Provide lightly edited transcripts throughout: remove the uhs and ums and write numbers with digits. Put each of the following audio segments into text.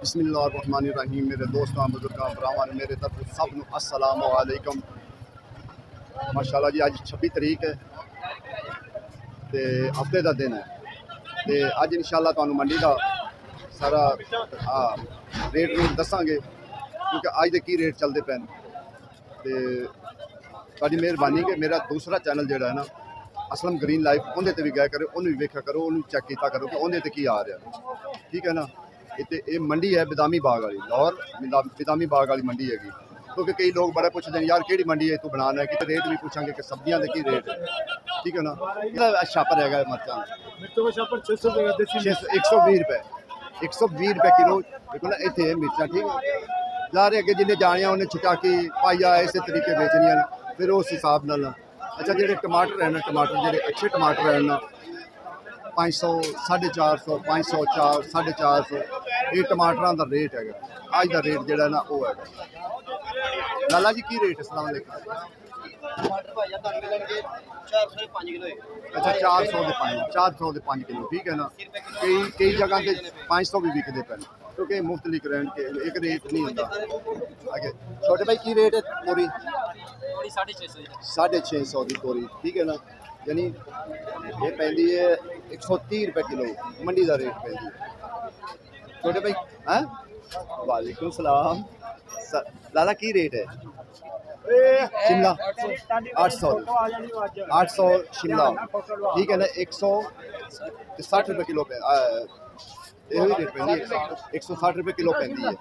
बिस्मिल्लाहिर्रहमानिर्रहीम। मेरे दोस्तों बुजुर्गों भरावां मेरे तरफ सब नूं अस्सलाम वालेकुम। माशाअल्लाह जी अज 26 तरीक है तो हफ्ते का दिन है तो अज इंशाअल्लाह तुहानूं मंडी का सारा रेट रूट दसांगे क्योंकि अज के की रेट चलते पे तो तुहाडी मेहरबानी कि मेरा दूसरा चैनल जो है ना असलम ग्रीन लाइफ उन्हें भी गया करो, उन्हें भी वेखा करो, उन्हें चेक किया करो कि उन्हें की आ रहा। ठीक है ना। ये मंडी है बिदामी बाग वाली, लाहौर बिदामी बाग वाली मंडी हैगी। क्योंकि कई लोग बड़ा पुछते हैं यार कि मंडी है तू बनाना है कि रेट भी पूछेंगे कि सब्जियां के की रेट है। ठीक है ना। छापर है मिर्चा 120 रुपए 120 रुपए किलो देखो ना इतने मिर्चा। ठीक है लारे अगे जिन्हें जाने उन्हें छुटाकी पाइया इस तरीके बेचनिया फिर उस हिसाब न। अच्छा जो टमाटर है ना, टमाटर जो अच्छे टमाटर है ना 500 450 500 4 450 ये टमाटर का रेट है। अज का रेट जोड़ा ना वो है। लाला जी की रेट है? अस्सलाम वालेकुम। अच्छा 400 के 5 किलो। ठीक है ना। कई जगह से 500 भी बिकते पे क्योंकि मुख्तलिफ रेंज के एक रेट नहीं होता। आगे छोटे भाई की रेट है? तोरी 650 की तोरी। ठीक है ना। यानी ये पैंदी है 130 रुपए किलो मंडी का रेट पैंदी है। छोटे भाई हैं? वालेकुम सलाम। लाला की रेट है? शिमला 800 शिमला। ठीक है ना। 160 रुपए किलो पे यही रेट पैंदी है। 160 रुपए किलो पैंदी है।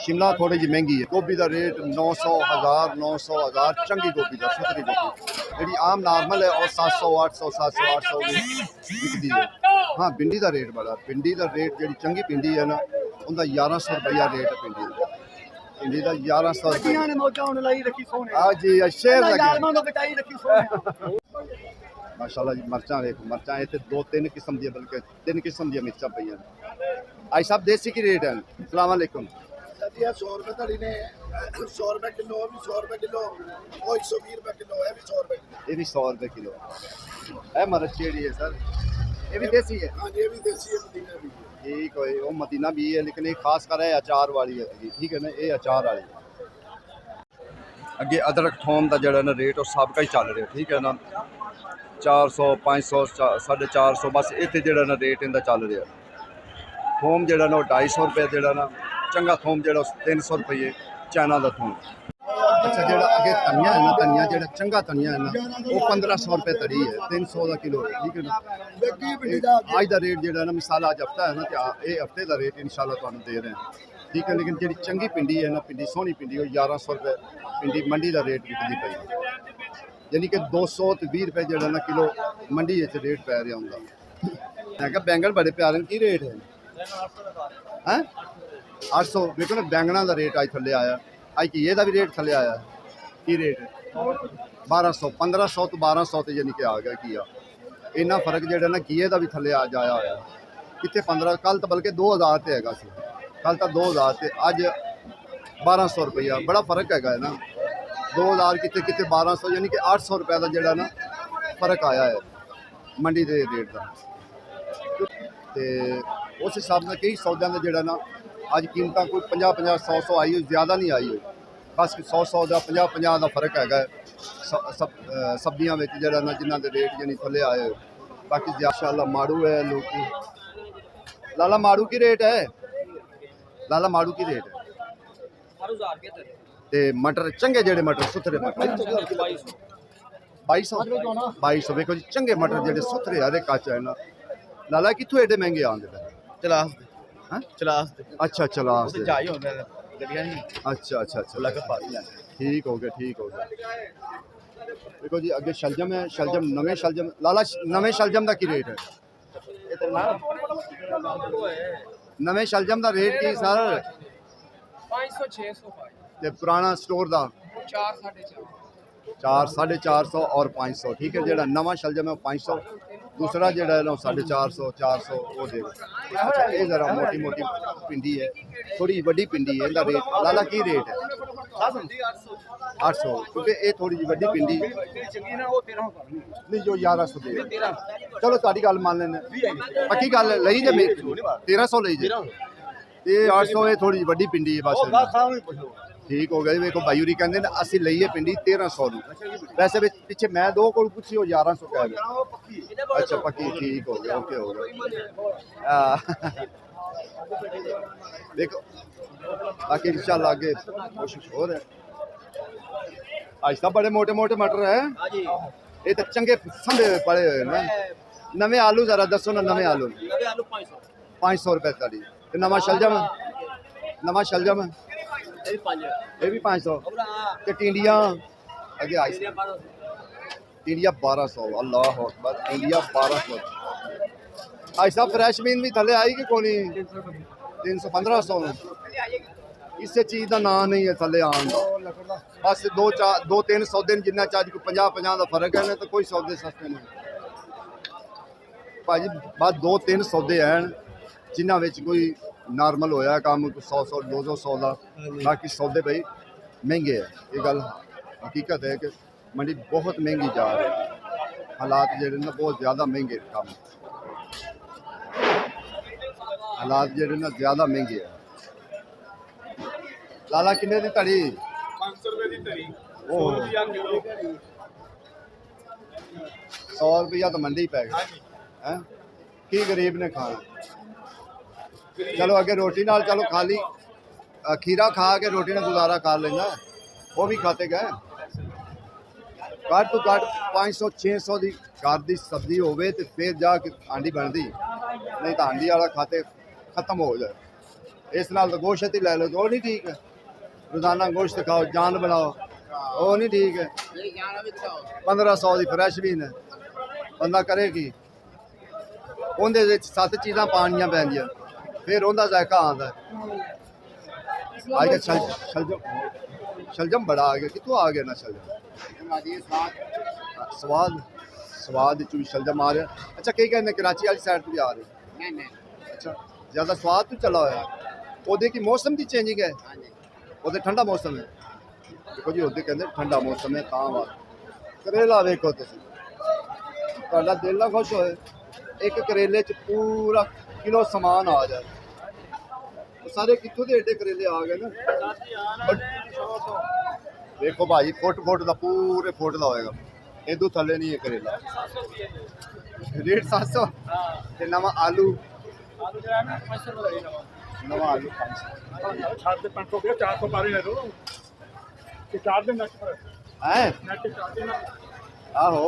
शिमला थोड़ी जी महंगी है। गोभी का रेट 900 1000 900 1000 चंगी गोभी का सुथरी गोभी जी आम नॉर्मल है और 700 800 700 800 भी बिकती है। हाँ भिंडी का रेट बड़ा। भिंडी का रेट जी चंगी भिंडी है ना उनका 1100 रुपया रेट है। भिंडी का 1100 हाँ जी शेर माशाल्लाह जी। मिर्चा देखो मिर्चा इतने 2-3 किस्म दी बल्कि 3 किस्म दी मिर्चा पई आई साहब देसी की रेट है? अस्सलाम वालेकुम। 100 रुपए धड़ी ने 100 रुपए किलो, 100 रुपए किलो, वो 120 रुपए किलो है, भी 100 रुपए। ये भी 100 रुपए किलो है। मिर्च केड़ी है सर? ये भी देसी है? हाँ ये भी देसी है, मदीना भी है। ठीक है वो मदीना भी है लेकिन ये खास कर है अचार वाली है। ठीक है ना। ये अचार वाली अगे अदरक थोम का जरा ना रेट और सबका ही चल रहा। ठीक है ना। 400 500 450 बस इतने जरा ना रेट इनका चल रहा। थोम जरा ना 250 रुपये जरा ना चंगा थोम जो 300 रुपये चाइना का थोम। अच्छा जो अगे धनिया है ना धनिया जो चंगा धनिया है ना वो 1500 रुपये तड़ी है 300 का किलो। ठीक है ना। अज का रेट जो ना मिसाल अज हफ्ता है ना तो ये हफ्ते का रेट इंशाल्लाह तुहानूं दे रहे हैं। ठीक है लेकिन जी चंगी पिंडी है ना पिंडी सोहनी पिंडी वो 1100 रुपये पिंडी मंडी का रेट बिकती पई यानी कि 220 रुपये जो ना किलो मंडी रेट पै रहा होंगे। मैं क्या बैंगन बड़े प्यारे की रेट है? हैं 800 देखो ना। बैंगना का रेट अज थले आया अज घीए का भी रेट थले आया की रेट है? 1200 1500 तो 1200 तो यानी कि आ गया घीआ। इन्ना फर्क जो ना घीए का भी थले आ जाया होया कितने 15 कल तो बल्कि 2000 से हैगा सी। कल तो 2000 से अज 1200 रुपया बड़ा फर्क है ना। 2000 कितने कितने 1200 यानी कि 800 रुपये का जोड़ा ना फर्क आया है मंडी के रेट का। तो उस हिसाब से कई सौदों का जोड़ा ना अज कीमत कोई 50 100 आई हो ज़्यादा नहीं आई हो बस 100 का 50 का फर्क है। सब्जियां जरा ना जिन्हों के रेट यानी थले आए हो बाकी माशाअल्लाह माड़ू है लोग। लाला माड़ू की रेट है? लाला माड़ू की रेट है? ते मटर चंगे जेडे मटर सुथरे मटर 2200 देखो जी चंगे मटर जेडे सुथरे हरे कच है ना। लाला कितों एडे महंगे आते? चलास चलास अच्छा चलास अच्छा अच्छा अच्छा ठीक हो गया ठीक हो गया। देखो जी अगे शलजम है शलजम नवे शलजम लाला नवे शलजम का की रेट है? नवे शलजम का रेट की सर? 500 600 ते पुराना स्टोर का 4 450 और 500। ठीक है जो नवा शलजम है 500 दूसरा जो है 450 400 वो दे। अच्छा ये जरा मोटी मोटी पिंडी है थोड़ी वड्डी पिंडी है इनका रेट लाला की रेट है? 800 क्योंकि ये थोड़ी जी वड्डी पिंडी नहीं जो 1100 दे। चलो तारी गल मान लेने पक्की गल लई जे 1300 लई जे ਇਹ 800 ਇਹ ਥੋੜੀ ਵੱਡੀ ਪਿੰਡੀ ਹੈ ਬਸ ਠੀਕ ਹੋ ਗਿਆ ਜੀ। ਵੇਖੋ ਬਾਈ ਹੋਰੀ ਕਹਿੰਦੇ ਨੇ ਅਸੀਂ ਲਈਏ ਪਿੰਡੀ 1300 ਨੂੰ, ਵੈਸੇ ਵਿੱਚ ਪਿੱਛੇ ਮੈਂ ਦੋ ਕੋਲ ਪੁੱਛੀ ਉਹ 1100 ਕਹਿ ਗਿਆ। ਅੱਛਾ ਪੱਕੀ ਠੀਕ ਹੋ ਗਿਆ, ਓਕੇ ਹੋ ਗਿਆ। देखो बाकी इंशाल्लाह आगे कोशिश हो रहा है। आज तो बड़े मोटे मोटे मटर है ये तो चंगे संभे पड़े हुए ना। नवे आलू जरा दसो ना, नवे आलू 500 रुपए ताड़ी। नवा शलजम, नवा शलजम ये भी 500। ते टिंडिया अगे आई टिंडिया 1200। अल्लाह अकबर, टिंडिया 1200। आज सब फ्रेश बीन भी थले आई कि कोनी 300-1500 इससे चीज़ का ना नहीं है थले आन का। बस 2-3 सौदे जिन्ना चार्ज कोई 50-50 का फर्क है ना, तो कोई सौदे सस्ते नहीं भाजी। बस 2-3 सौदे हैं जिन्हों कोई नॉर्मल होया काम 100 200 का। बाकी सौदे भाई महंगे है, ये गल हकीकत है कि मंडी बहुत महंगी जा रही है। हालात जो ना बहुत ज़्यादा महंगे काम, हालात जो ना ज़्यादा महंगे है। लाला किन्ने दी धड़ी? 500 रुपए की धड़ी। 100 रुपया तो मंडी पै गया है की गरीब ने खाना। चलो अगे रोटी नाल चलो खा ली, खीरा खा के रोटी ने गुजारा कर लेना, वो भी खाते गए। घट तो घट 500-600 की घर की सब्जी होवे तो फिर जाके आंडी बनती, नहीं तो आंडी वाला खाते खत्म हो जाए। इस नाल तो गोश्त ही लै लो, वो नहीं ठीक है। रोजाना गोश्त खाओ, जान बनाओ, वो नहीं ठीक है। 1500 की फ्रैश भी ने बंदा करे की, उहदे 7 चीज़ां पानियां पैंदियां फिर उहदा जायका आंदा। अज शलजम बड़ा आ गया, कितों आ गया ना शलजम स्वाद स्वाद भी शलजम आ रहा। अच्छा कई कहते कराची वाली साइड तो भी आ रहे। अच्छा ज़्यादा स्वाद तो चला हुआ ओदे की मौसम की चेंजिंग है, ओदे ठंडा मौसम है। देखो जी ओदे कहते ठंडा मौसम है तां बात। करेला वेखो तुसीं दिल ना खुश होए, एक करेले च पूरा किलो समान आ जाए। सारे कितों के एडे करेले आ गए ना। देखो भाई फुट का पूरे फुट का होएगा, इदू थले नहीं है करेला। रेट 700 ते नवा आलू नवा आलू 500 आहो।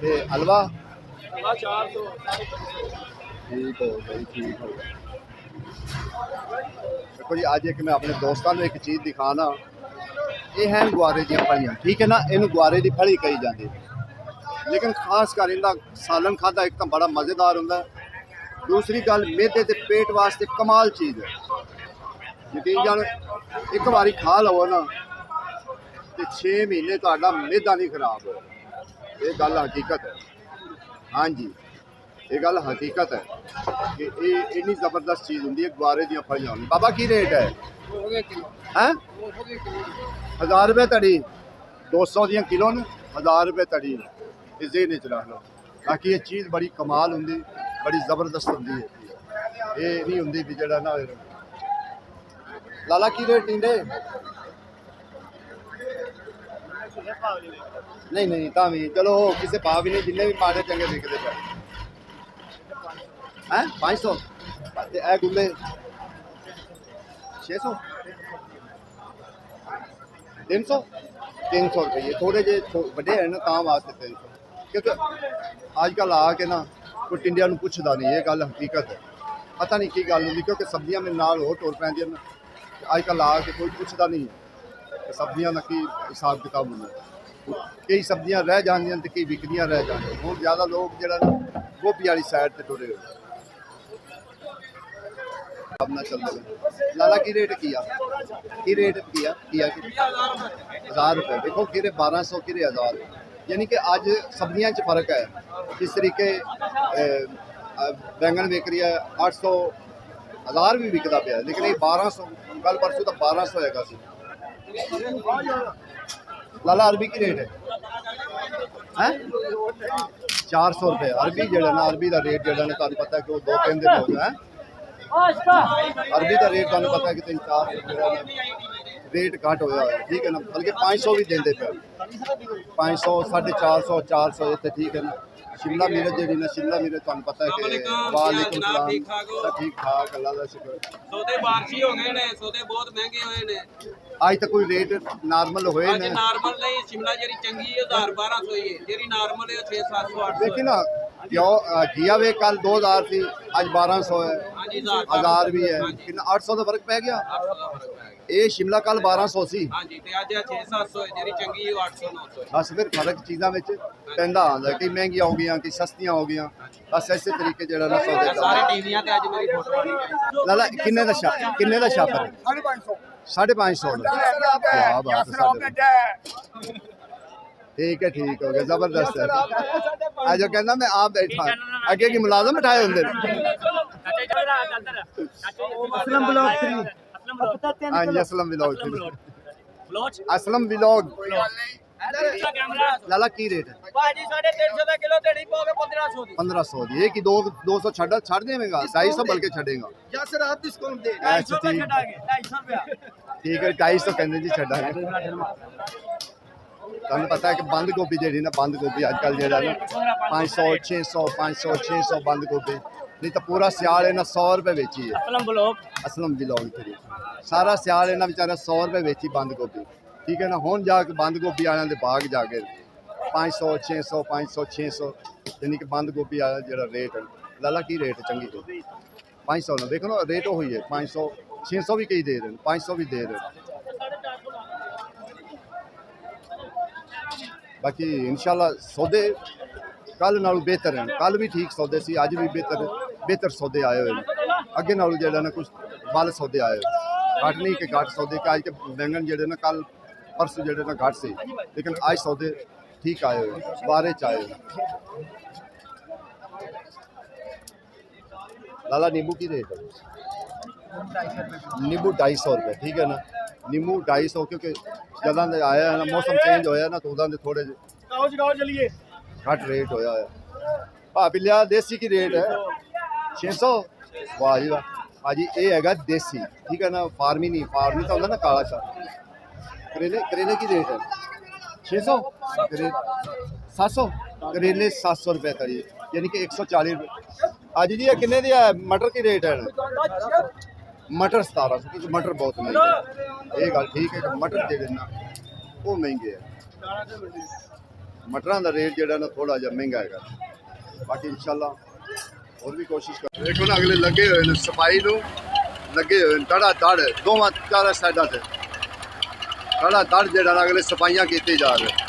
ते हलवा ठीक हो गई, ठीक हो गई। देखो जी अज एक मैं अपने दोस्तों को एक चीज़ दिखाना, ये हैं गुआरे दी फलियां, ठीक है ना। इन्हू गुआरे की फली कही जाती है, लेकिन खास कर इनका सालन खादा एक तो बड़ा मज़ेदार होंगे। दूसरी गल मेदे के पेट वास्ते कमाल चीज़ है। यकीन जानो एक बारी खा लो ना तो 6 महीने तुहाडा मेदा नहीं खराब हो। ये गल हकीकत है। हाँ जी ये गल हकीकत है कि ये इन्नी जबरदस्त चीज़ होंगी है गुआरे दी फलियां। बाबा की रेट है? 1000 रुपये तड़ी, 200 दियां किलो ने 1000 रुपये तड़ी। इस जेहन च रख लो। बाकी ये चीज़ बड़ी कमाल होंगी, बड़ी जबरदस्त होंगी है। ये नहीं होंगी भी जड़ा ना। लाला की रेट टिंडे? नहीं नहीं तां भी चलो किसी भाव भी नहीं, जिन्ने भी माड़े चंगे बिकते पे हैं 500 ए गुल्ले 600 300 रुपये थोड़े जे बड़े हैं ना तां वास्ते 300। क्योंकि अजकल आके ना कोई टिंडिया पुछदा नहीं, ये गल हकीकत है। पता नहीं की गल होंगी क्योंकि सब्जियां मेरे नाल होर टुर पैंदियां ना, अजकल आके कोई पुछदा नहीं है सब्जियां का की हिसाब किताब होंगे। कई सब्जियां रह जांदियां ते कई विकदियां रह जांदियां। बहुत ज़्यादा लोग जरा ना गोभी वाली साइड से टुरे हुए अपना चलते हैं। लाला की रेट किया की रेट किया 1000 रुपये। देखो किरे 1200 किरे 1000, यानी कि अज सब्जियां च फर्क है। जिस तरीके बैंगन बिक रही है 800 1000 भी बिकता पाया, लेकिन ये 1200 कल परसों तो 1200 है। लाला अरबी की रेट है 400 रुपये। अरबी जड़ा ना अरबी का रेट जड़ा तुहानू पता है कि वो 2-3 दिन हो गया है अरबी का रेट तुहानू पता है कि 3-4 रेट घट होया है, ठीक है ना, बल्कि 500 भी देंदे पे 500 450 400 इतने, ठीक है ना। शिमला मिर्च जी ना, शिमला मिर्च तुहानू पता है कि वालेकुम सलाम, सब ठीक ठाक, अल्लाह का शुक्र। सौदे बारिशी हो गए ने, सौदे बहुत महंगे होए ने। आज तक कोई रेट नार्मल होए ਅੱਜ ने, ਨਾਰਮਲ ਨਹੀਂ, ਸ਼ਿਮਲਾ ਜਿਹੜੀ ਚੰਗੀ ਹੈ 1000-1200 ਹੀ ਹੈ, ਜਿਹੜੀ ਨਾਰਮਲ ਹੈ 6-700 800। देखिए ना क्यों घिया वे कल 2000 थी, आज 1200 है, ਹਾਂਜੀ 1000 भी है, कितना 800 का फर्क पै गया। 800 ਦਾ ਫਰਕ ਪੈ ਗਿਆ। ये शिमला कल 1200 सी, ਹਾਂਜੀ ਤੇ ਅੱਜ 6-700 ਹੈ, ਜਿਹੜੀ ਚੰਗੀ ਹੈ 800-900 ਹੈ। बस फिर फर्क चीज़ों में पैदा आंदा, कई महंगियां हो गई, कई सस्तियां हो गई, बस ऐसे तरीके जरा ना सौदे ਸਾਰੇ ਟੀਵੀਆਂ ਤੇ ਅੱਜ ਮੇਰੀ ਫੋਟੋ ਆਣੀ ਹੈ। लाला किन्ने दा छापर 550 क्या बात है, ठीक हो गया, जबरदस्त है। आज कहना मैं आप बैठा अगे की मुलाजम बिठाए होंगे। हाँ जी, असलम व्लॉग, असलम व्लॉग। लाला की रेट है? ਭਾਜੀ 350 ਦਾ ਕਿਲੋ ਤੇ ਨਹੀਂ ਪਾਓਗੇ 1500 ਦੀ। 1500 दी, एक ही 200 छड़ देगा, 250 बल्कि छड़ेगा। यासर आप डिस्काउंट दे अच्छा ठीक, 250 रुपया। ठीक है, 250 कहते जी छड़ा। तुहानू पता है कि बंद गोभी जी ना, बंद गोभी अजकल जो 500 600 500 600 बंद गोभी, नहीं तो पूरा सियाल इन्हें 100 रुपये बेची है। असलम व्लॉग थी सारा सियाल इन्हें बेचारा 100 रुपये बेची बंद गोभी, ठीक है ना। हुण जाके बंद गोभी वालों के बाग जाके 500 600 500 600, यानी कि बंद गोभी वाला जो रेट है। लाला की रेट है चंगी गोभी? 500 ना, देखो ना रेट वही है, 500 600 भी कई दे रहे हैं, 500 भी दे रहे हैं। बाकी इंशाल्लाह सौदे कल नालों बेहतर हैं, कल भी ठीक सौदे सी, अज भी बेहतर सौदे आए हुए हैं। अगे नालों जो ना कुछ बल सौदे आए हुए, घट नहीं कि घट सौदे कि अज के बैंगन जो ना कल परसों जो ना घट से, लेकिन अज सौदे ठीक आए हुए, बारे च आए हुए। लाला नींबू की रेट है? नींबू 250 रुपये, ठीक है ना। नींबू 250, क्योंकि जदा आया है ना, मौसम चेंज होया ना, तो उदा थोड़े चलिए घट रेट होया है। भाभी लिया देसी की रेट है 600, वाह जी वाह। हाँ जी, ये हैगा देसी, ठीक है ना, फार्मी नहीं, फार्मी तो होता ना काला शाह। करेले की रेट है 600, 700, करेले 700 रुपये करी, यानी कि 140 रुपये। आज जी किन्ने दी है? मटर की रेट है मटर 1700, क्योंकि मटर बहुत महंगे है। ये गल ठीक है कि मटर जो ना वो महंगे है, मटरां का रेट जो ना थोड़ा जहा महंगा है। बाकी इंशाल्लाह और भी कोशिश कर। देखो ना अगले लगे हुए हैं सफाई नूं, लगे हुए धड़ा धड़ दोवां चार साइडा से धड़ा धड़ जो अगले सफाइयां की जा रहे।